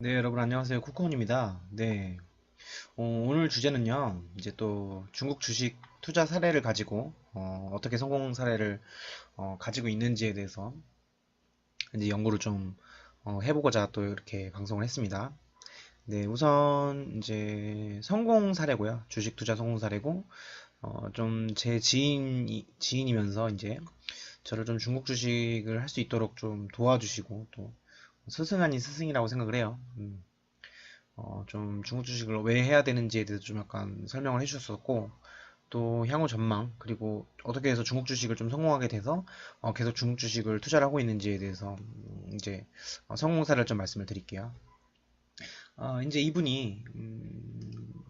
네, 여러분 안녕하세요. 쿠쿠원입니다. 네, 오늘 주제는요, 이제 또 중국 주식 투자 사례를 가지고 떻게 성공 사례를 가지고 있는지에 대해서 이제 연구를 좀 해보고자 또 이렇게 방송을 했습니다. 네, 우선 이제 성공 사례고요. 주식 투자 성공 사례고, 좀 제 지인이면서 이제 저를 좀 중국 주식을 할 수 있도록 좀 도와주시고 또 스승 아닌 스승이라고 생각을 해요. 좀 중국 주식을 왜 해야 되는지에 대해서 좀 약간 설명을 해주셨었고, 또 향후 전망, 그리고 어떻게 해서 중국 주식을 좀 성공하게 돼서 계속 중국 주식을 투자를 하고 있는지에 대해서 이제 성공사를 좀 말씀을 드릴게요. 이제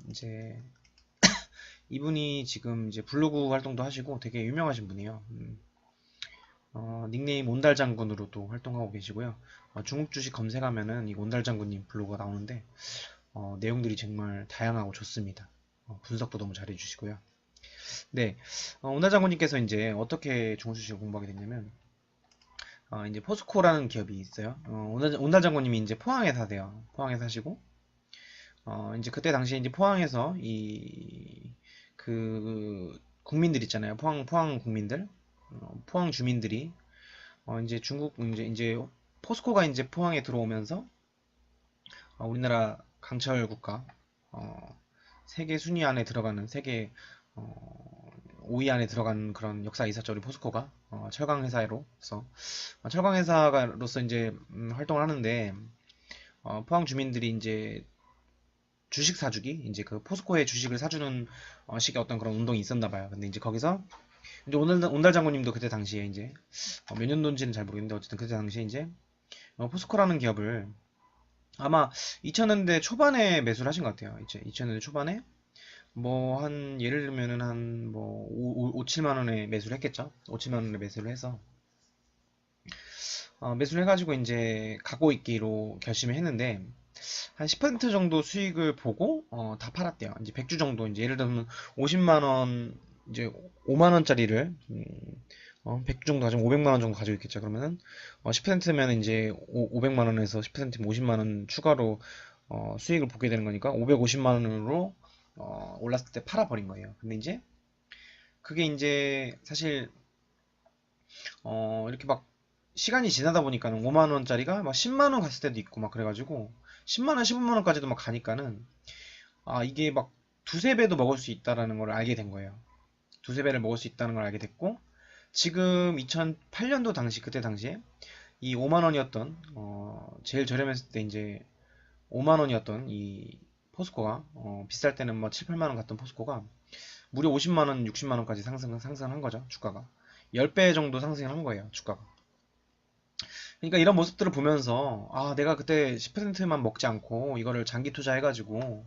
이제 이분이 지금 이제 블로그 활동도 하시고 되게 유명하신 분이에요. 닉네임 온달장군으로도 활동하고 계시고요. 중국 주식 검색하면은 이 온달장군님 블로그가 나오는데 내용들이 정말 다양하고 좋습니다. 분석도 너무 잘해주시고요. 네, 오나 장군님께서 이제 어떻게 중국주식을 공부하게 됐냐면, 이제 포스코라는 기업이 있어요. 오나 장군님이 이제 포항에 사세요. 포항에 사시고, 이제 그때 당시에 이제 포항에서 국민들 있잖아요. 포항 국민들, 포항 주민들이, 이제 이제 포스코가 이제 포항에 들어오면서, 우리나라 강철 국가, 어, 세계 순위 안에 들어가는 어, 5위 안에 들어간 그런 역사 있었죠. 우리 포스코가 철강 회사로서 철강 회사로서 이제 활동을 하는데 포항 주민들이 이제 주식 사주기 이제 그 포스코의 주식을 사주는 식의 어떤 그런 운동이 있었나 봐요. 근데 이제 거기서 이제 온달 장군님도 그때 당시에 이제 몇 년도인지는 잘 모르겠는데 어쨌든 그때 당시에 이제 포스코라는 기업을 아마 2000년대 초반에 매수를 하신 것 같아요. 이제 2000년대 초반에 뭐 한 예를 들면은 한 뭐 5, 7만 원에 매수를 했겠죠. 5, 7만 원에 매수를 해서 매수를 해가지고 이제 갖고 있기로 결심을 했는데 한 10% 정도 수익을 보고 다 팔았대요. 이제 100주 정도 이제 예를 들면 50만 원 이제 5만 원짜리를 100주 정도 가지고 500만 원 정도 가지고 있겠죠. 그러면은 10%면 이제 500만 원에서 10%면 50만 원 추가로 수익을 보게 되는 거니까 550만 원으로 올랐을 때 팔아버린 거예요. 근데 이제 그게 이제 사실 이렇게 막 시간이 지나다 보니까는 5만 원짜리가 막 10만 원 갔을 때도 있고 막 그래가지고 10만 원, 15만 원까지도 막 가니까는 이게 막 두세 배도 먹을 수 있다라는 걸 알게 된 거예요. 두세 배를 먹을 수 있다는 걸 알게 됐고 지금 2008년도 당시 그때 당시에 이 5만 원이었던 제일 저렴했을 때 이제 5만 원이었던 이 포스코가 비쌀 때는 뭐 7, 8만 원 갔던 포스코가 무려 50만 원, 60만 원까지 상승한 거죠, 주가가. 10배 정도 상승을 한 거예요, 주가가. 그러니까 이런 모습들을 보면서 내가 그때 10%만 먹지 않고 이거를 장기 투자해가지고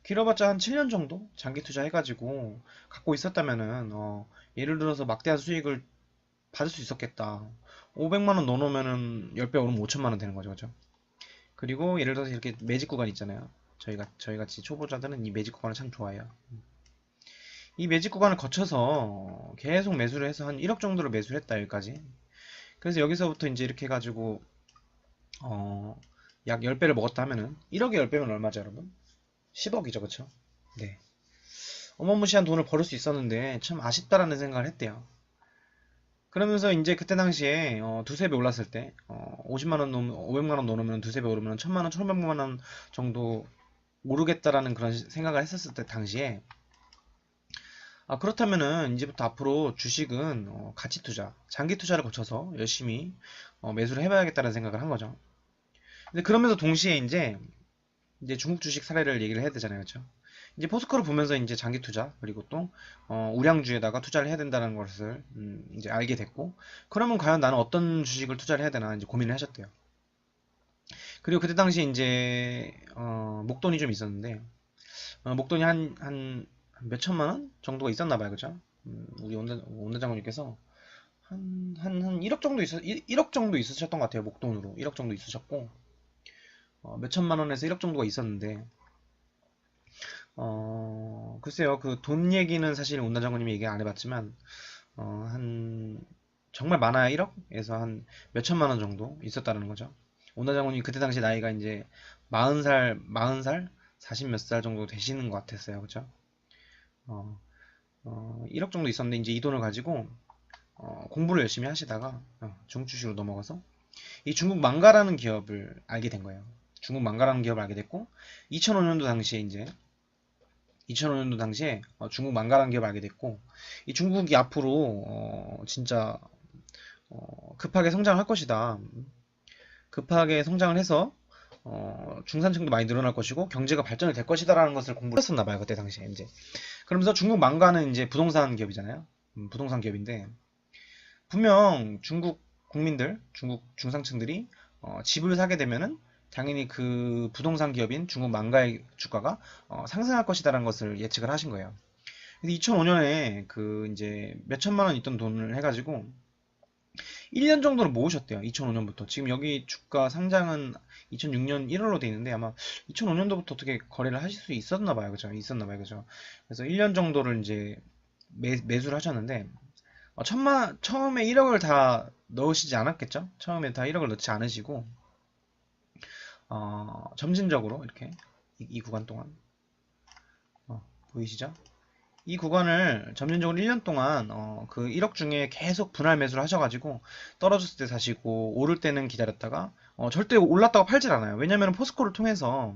길어봤자 한 7년 정도 장기 투자해가지고 갖고 있었다면은 예를 들어서 막대한 수익을 받을 수 있었겠다. 500만 원 넣어놓으면은 10배 오르면 5천만 원 되는 거죠, 그죠? 그리고 예를 들어서 이렇게 매직 구간 있잖아요. 저희 같이 초보자들은 이 매직 구간을 참 좋아해요. 이 매직 구간을 거쳐서 계속 매수를 해서 한 1억 정도를 매수를 했다, 여기까지. 그래서 여기서부터 이제 이렇게 해가지고, 어, 약 10배를 먹었다 하면은, 1억에 10배면 얼마죠, 여러분? 10억이죠, 그쵸? 네. 어마무시한 돈을 벌을 수 있었는데, 참 아쉽다라는 생각을 했대요. 그러면서 이제 그때 당시에, 두세 배 올랐을 때, 50만 원 놓으면, 500만 원 넣으면 두세 배 오르면 1000만 원, 1100만 원 정도 오르겠다라는 그런 생각을 했었을 때 당시에, 그렇다면은 이제부터 앞으로 주식은 가치 투자, 장기 투자를 거쳐서 열심히 매수를 해봐야겠다는 생각을 한 거죠. 근데 그러면서 동시에 이제 중국 주식 사례를 얘기를 해야 되잖아요, 그렇죠? 이제 포스코를 보면서 이제 장기 투자 그리고 또 우량주에다가 투자를 해야 된다는 것을 이제 알게 됐고, 그러면 과연 나는 어떤 주식을 투자를 해야 되나 이제 고민을 하셨대요. 그리고 그때 당시 이제 목돈이 좀 있었는데 목돈이 한 몇천만 원 정도가 있었나 봐요, 그죠? 우리 원장 장군님께서 한 1억 정도 1억 정도 있으셨던 것 같아요, 목돈으로. 1억 정도 있으셨고, 몇천만 원에서 1억 정도가 있었는데, 글쎄요, 그 돈 얘기는 사실 원장 장군님이 얘기 안 해봤지만, 한, 정말 많아야 1억에서 한 몇천만 원 정도 있었다는 거죠. 온다 장군님 그때 당시 나이가 이제 40살, 40 몇 살 정도 되시는 것 같았어요. 그죠? 어, 1억 정도 있었는데 이제 이 돈을 가지고 공부를 열심히 하시다가 중국 주식으로 넘어가서 이 중국 망가라는 기업을 알게 된 거예요. 중국 망가라는 기업을 알게 됐고 2005년도 당시에 이제 2005년도 당시에 중국 망가라는 기업을 알게 됐고 이 중국이 앞으로 진짜 급하게 성장할 것이다. 급하게 성장을 해서 중산층도 많이 늘어날 것이고 경제가 발전이 될 것이다라는 것을 공부했었나 봐요. 그때 당시에 이제. 그러면서 중국 망가는 이제 부동산 기업이잖아요. 부동산 기업인데 분명 중국 국민들, 중국 중상층들이 집을 사게 되면은 당연히 그 부동산 기업인 중국 망가의 주가가 상승할 것이다라는 것을 예측을 하신 거예요. 그래서 2005년에 그 이제 몇 천만 원 있던 돈을 해가지고 1년 정도를 모으셨대요. 2005년부터. 지금 여기 주가 상장은 2006년 1월로 돼 있는데 아마 2005년도부터 어떻게 거래를 하실 수 있었나 봐요. 그죠? 있었나 봐요. 그죠? 그래서 1년 정도를 이제 매수를 하셨는데 처음에 1억을 다 넣으시지 않았겠죠? 처음에 다 1억을 넣지 않으시고 점진적으로 이렇게 이 구간 동안 보이시죠? 이 구간을 점진적으로 1년 동안 그 1억 중에 계속 분할 매수를 하셔가지고 떨어졌을 때 사시고 오를 때는 기다렸다가 절대 올랐다고 팔질 않아요. 왜냐면 포스코를 통해서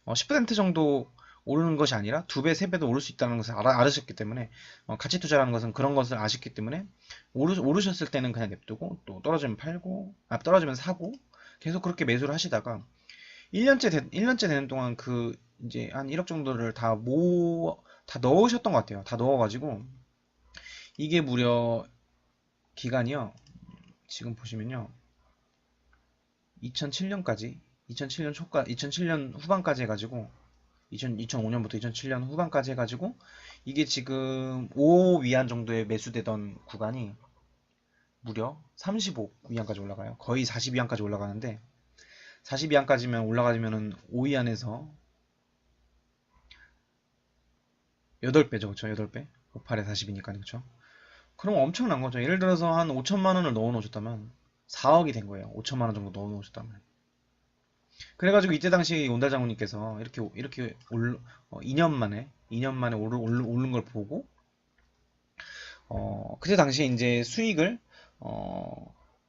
10% 정도 오르는 것이 아니라 2배, 3배도 오를 수 있다는 것을 알으셨기 때문에 가치 투자라는 것은 그런 것을 아셨기 때문에 오르셨을 때는 그냥 냅두고 또 떨어지면 팔고 떨어지면 사고 계속 그렇게 매수를 하시다가 1년째 되는 동안 그 이제 한 1억 정도를 다 넣으셨던 것 같아요. 다 넣어가지고 이게 무려 기간이요. 지금 보시면요. 2007년까지 2007년 후반까지 해가지고 2005년부터 2007년 후반까지 해가지고 이게 지금 5 위안 정도에 매수되던 구간이 무려 35 위안까지 올라가요. 거의 40 위안까지 올라가는데 40 위안까지면 올라가면은 5 위안에서 8배죠. 그쵸? 8배. 58에 40이니까 그쵸? 그럼 엄청난 거죠. 예를 들어서 한 5천만 원을 넣어 놓으셨다면 4억이 된 거예요. 5천만 원 정도 넣어 놓으셨다면. 그래가지고 이때 당시 온달 장군님께서 이렇게 2년 만에 오른 걸 보고 그때 당시에 이제 수익을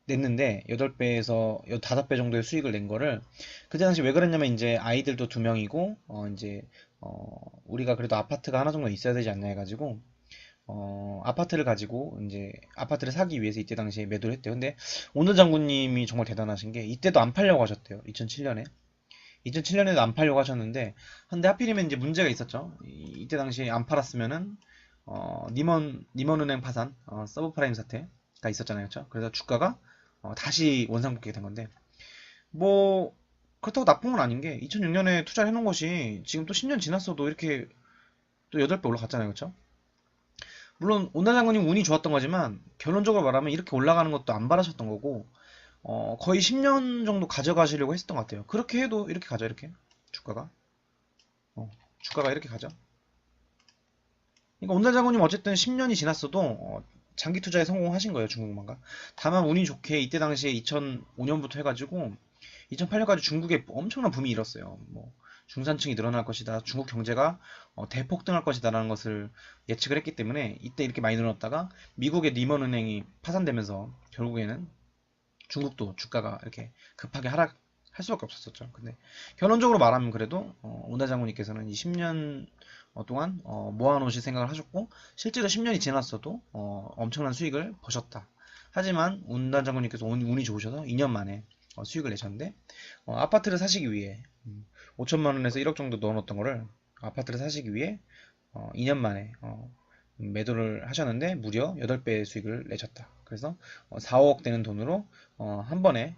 냈는데 8배에서 5배 정도의 수익을 낸 거를 그때 당시 왜 그랬냐면 이제 아이들도 2명이고 이제 우리가 그래도 아파트가 하나 정도 있어야 되지 않나 해가지고 아파트를 가지고 이제 아파트를 사기 위해서 이때 당시에 매도를 했대요. 근데 오늘 장군님이 정말 대단하신 게 이때도 안 팔려고 하셨대요. 2007년에. 2007년에도 안 팔려고 하셨는데 근데 하필이면 이제 문제가 있었죠. 이때 당시에 안 팔았으면은 니먼은행 파산, 서브프라임 사태가 있었잖아요. 그렇죠? 그래서 주가가 다시 원상복귀가 된 건데 뭐 그렇다고 나쁜 건 아닌 게 2006년에 투자를 해놓은 것이 지금 또 10년 지났어도 이렇게 또 8배 올라갔잖아요. 그렇죠? 물론 온나 장군님 운이 좋았던 거지만 결론적으로 말하면 이렇게 올라가는 것도 안 바라셨던 거고 거의 10년 정도 가져가시려고 했었던 것 같아요. 그렇게 해도 이렇게 가죠. 이렇게 주가가 주가가 이렇게 가죠. 그러니까 온달 장군님 어쨌든 10년이 지났어도 장기 투자에 성공하신 거예요. 중국만가. 다만 운이 좋게 이때 당시에 2005년부터 해가지고 2008년까지 중국에 엄청난 붐이 일었어요. 뭐 중산층이 늘어날 것이다. 중국 경제가 대폭등할 것이다라는 것을 예측을 했기 때문에 이때 이렇게 많이 늘어났다가 미국의 리먼은행이 파산되면서 결국에는 중국도 주가가 이렇게 급하게 하락할 수밖에 없었었죠. 근데 결론적으로 말하면 그래도 온다 장군님께서는 이 10년 동안 모아놓으실 생각을 하셨고 실제로 10년이 지났어도 엄청난 수익을 보셨다. 하지만 온다 장군님께서 운이 좋으셔서 2년 만에 수익을 내셨는데 아파트를 사시기 위해 5천만 원에서 1억 정도 넣어놓던 거를 아파트를 사시기 위해 2년 만에 매도를 하셨는데 무려 8배의 수익을 내셨다. 그래서 4억 되는 돈으로 한 번에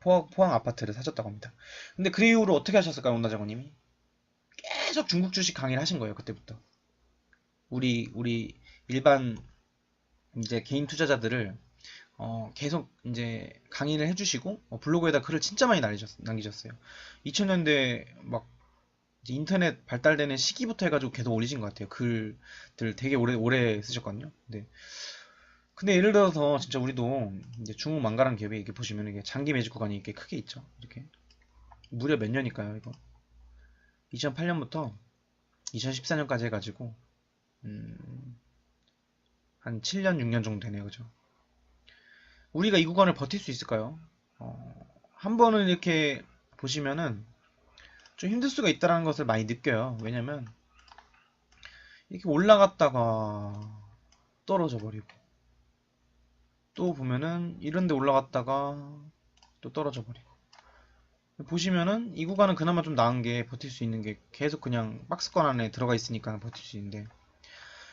포항 아파트를 사셨다고 합니다. 근데 그 이후로 어떻게 하셨을까요, 온다 장군님이? 계속 중국 주식 강의를 하신 거예요, 그때부터. 우리 일반 이제 개인 투자자들을 계속 이제 강의를 해주시고 블로그에다 글을 진짜 많이 남기셨어요. 2000년대 막 이제 인터넷 발달되는 시기부터 해가지고 계속 올리신 것 같아요. 글들 되게 오래 쓰셨거든요. 네. 근데 예를 들어서 진짜 우리도 이제 중국 망가라는 기업이 이렇게 보시면 이게 장기 매집 구간이 이렇게 크게 있죠. 이렇게 무려 몇 년일까요, 이거? 2008년부터 2014년까지 해가지고 음, 한 7년, 6년 정도 되네요, 그죠? 우리가 이 구간을 버틸 수 있을까요? 한 번은 이렇게 보시면은 좀 힘들 수가 있다는 것을 많이 느껴요. 왜냐면 이렇게 올라갔다가 떨어져 버리고 또 보면은 이런 데 올라갔다가 또 떨어져 버리고 보시면은 이 구간은 그나마 좀 나은 게 버틸 수 있는 게 계속 그냥 박스권 안에 들어가 있으니까 버틸 수 있는데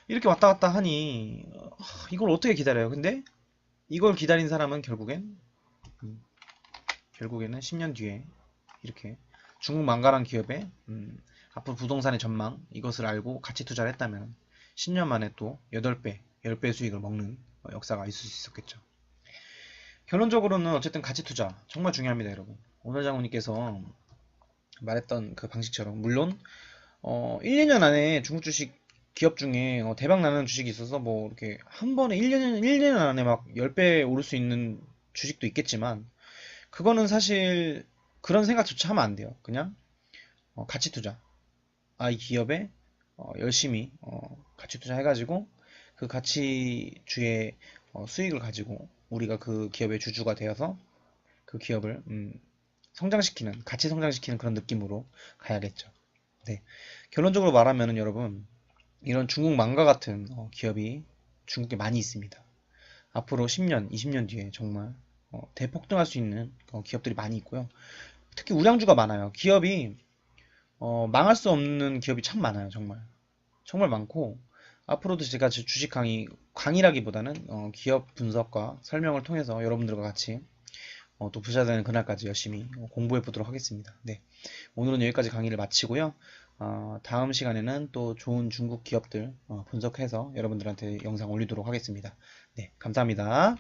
이렇게 왔다 갔다 하니 이걸 어떻게 기다려요? 근데 이걸 기다린 사람은 음, 결국에는 10년 뒤에 이렇게 중국 망가란 기업의 앞으로 부동산의 전망 이것을 알고 가치 투자를 했다면 10년 만에 또 8배, 10배 수익을 먹는 역사가 있을 수 있었겠죠. 결론적으로는 어쨌든 가치 투자 정말 중요합니다, 여러분. 오늘 장모님께서 말했던 그 방식처럼 물론 1, 2년 안에 중국 주식 기업 중에 대박 나는 주식이 있어서 뭐 이렇게 한 번에 1년 안에 막 10배 오를 수 있는 주식도 있겠지만 그거는 사실 그런 생각조차 하면 안 돼요. 그냥 가치 투자. 이 기업에 열심히 가치 투자해가지고 그 가치주의 수익을 가지고 우리가 그 기업의 주주가 되어서 그 기업을 성장시키는 같이 성장시키는 그런 느낌으로 가야겠죠. 네. 결론적으로 말하면은 여러분 이런 중국 망가 같은 기업이 중국에 많이 있습니다. 앞으로 10년, 20년 뒤에 정말 대폭등할 수 있는 기업들이 많이 있고요. 특히 우량주가 많아요. 기업이 망할 수 없는 기업이 참 많아요. 정말. 정말 많고 앞으로도 제가 주식 강의라기보다는 기업 분석과 설명을 통해서 여러분들과 같이 또 부자 되는 그날까지 열심히 공부해 보도록 하겠습니다. 네. 오늘은 여기까지 강의를 마치고요. 다음 시간에는 또 좋은 중국 기업들 분석해서 여러분들한테 영상 올리도록 하겠습니다. 네, 감사합니다.